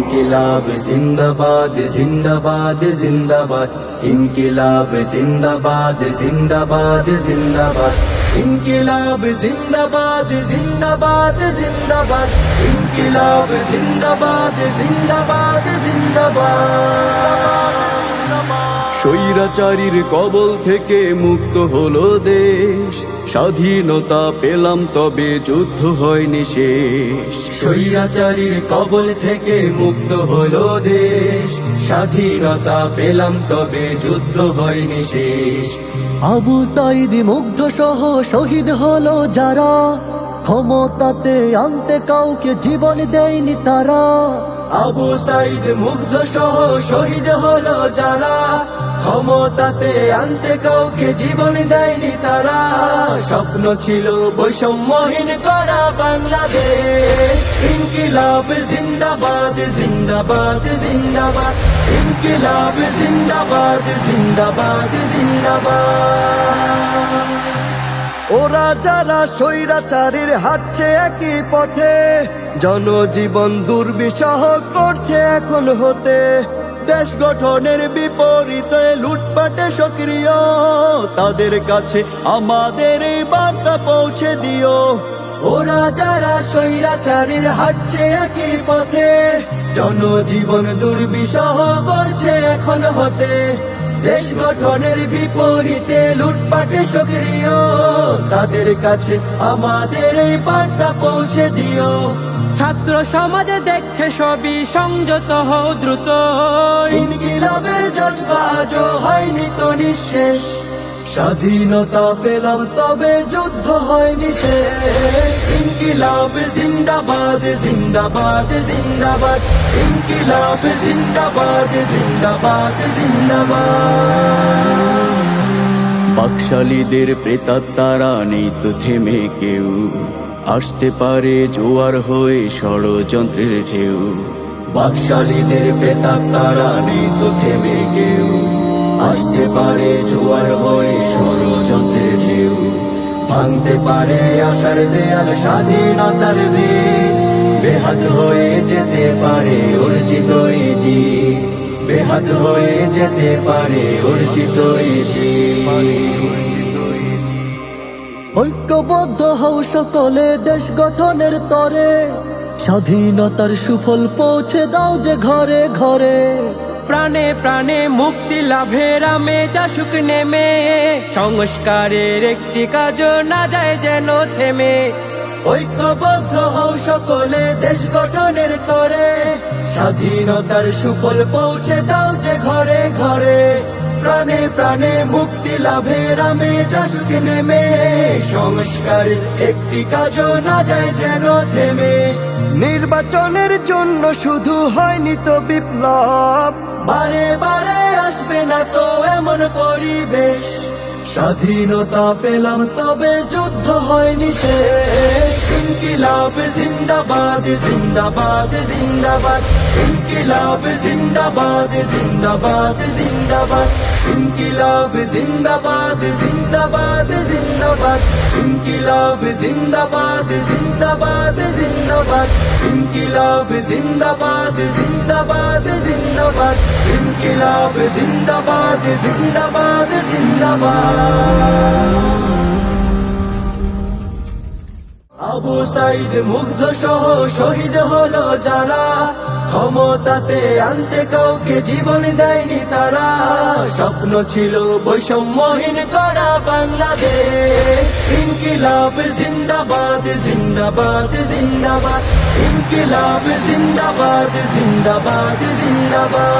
ইনকিলাব জিন্দাবাদ জিন্দাবাদ জিন্দাবাদ ইনকিলাব জিন্দাবাদ জিন্দাবাদ জিন্দাবাদ ইনকিলাব জিন্দাবাদ জিন্দাবাদ জিন্দাবাদ ইনকিলাব জিন্দাবাদ জিন্দাবাদ জিন্দাবাদ। স্বৈরাচারীর কবল থেকে মুক্ত হলো দেশ, স্বাধীনতা পেলাম তবে যুদ্ধ হয়নি শেষ। স্বৈরাচারীর কবল থেকে মুক্ত হলো দেশ, স্বাধীনতা পেলাম তবে যুদ্ধ হয়নি শেষ। আবু সাইদ মুগ্ধ সহ শহীদ হলো যারা, ক্ষমতাতে আনতে কাউকে জীবন দেয়নি তারা। আবু সাইদ মুগ্ধ সহ শহীদ হলো যারা, ক্ষমতাতে আনতে কাউকে জীবন দেয়নি তারা। স্বপ্ন ছিল বৈষম্যহীন করা বাংলাদেশ। ইনকিলাব জিন্দাবাদ জিন্দাবাদ জিন্দাবাদ ইনকিলাব জিন্দাবাদ জিন্দাবাদ জিন্দাবাদ। ওরা যারা স্বৈরাচারীর হাঁটছে একই পথে, জনজীবন দুর্বিষহ করছে এখন হতে। দেশ গঠনের বিপরীতে লুটপাটে সক্রিয়, তাদের কাছে আমাদের এই বার্তা পৌঁছে দিও। ওরা যারা স্বৈরাচারীর হাঁটছে একই পথে, জনজীবন দুর্বিষহ করছে এখন হতে। দেশ গঠনের বিপরীতে লুটপাটে সক্রিয়, তাদের কাছে আমাদের এই বার্তা পৌঁছে দিও। ছাত্র সমাজে দেখছে সবই, সংযত হও দ্রুত। ইনকিলাবের জজবা আজও হয়নি তো নিঃশেষ, স্বাধীনতা পেলাম তবে যুদ্ধ হয়নি শেষ। ইনকিলাব জিন্দাবাদ জিন্দাবাদ জিন্দাবাদ ইনকিলাব জিন্দাবাদ জিন্দাবাদ জিন্দাবাদ। বাকশালীদের প্রেতাত্মারা নেই তো থেমে কেউ, আসতে পারে জোয়ার হয়ে ষড়যন্ত্রের ঢেউ। বাকশালীদের প্রেতাত্মারা নেই তো থেমে কেউ, আসতে পারে জোয়ার হয়ে ষড়যন্ত্রের ঢেউ। ভাঙতে পারে আশার দেয়াল স্বাধীনতার ভিত, বেহাত হয়ে যেতে পারে অর্জিত এই জিত। বেহাত হয়ে যেতে পারে অর্জিত এই জিত। ঐক্যবদ্ধ হও সকলে দেশ গঠনের তরে, স্বাধীনতার সুফল পৌঁছে দাও যে ঘরে ঘরে। প্রাণে প্রাণে মুক্তি লাভের আমেজ আসুক নেমে, সংস্কারের একটি কাজও না যায় যেন থেমে। ঐক্যবদ্ধ হও সকলে দেশ গঠনের তরে, স্বাধীনতার সুফল পৌঁছে দাও যে ঘরে ঘরে। প্রাণে প্রাণে মুক্তি লাভের আমেজ আসুক নেমে, সংস্কারের একটি কাজও না যায় যেন থেমে। নির্বাচনের জন্য শুধু হয়নি তো বিপ্লব, বারে বারে আসবে না তো এমন পরিবেশ। স্বাধীনতা পেলাম তবে যুদ্ধ হয়নি শেষ। ইনকিলাব জিন্দাবাদ জিন্দাবাদ জিন্দাবাদ ইনকিলাব জিন্দাবাদ জিন্দাবাদ জিন্দাবাদ ইনকিলাব জিন্দাবাদ জিন্দাবাদ জিন্দাবাদ ইনকিলাব জিন্দাবাদ জিন্দাবাদ জিন্দাবাদ ইনকিলাব জিন্দাবাদ জিন্দাবাদ জিন্দাবাদ ইনকিলাব জিন্দাবাদ জিন্দাবাদ জিন্দাবাদ। আবু সাইদ মুগ্ধ সহ শহীদ হলো যারা, ক্ষমতাতে আনতে কাউকে জীবন দেয়নি তারা। স্বপ্ন ছিল বৈষম্যহীন করা বাংলাদেশ। ইনকিলাব জিন্দাবাদ জিন্দাবাদ জিন্দাবাদ ইনকিলাব জিন্দাবাদ জিন্দাবাদ জিন্দাবাদ।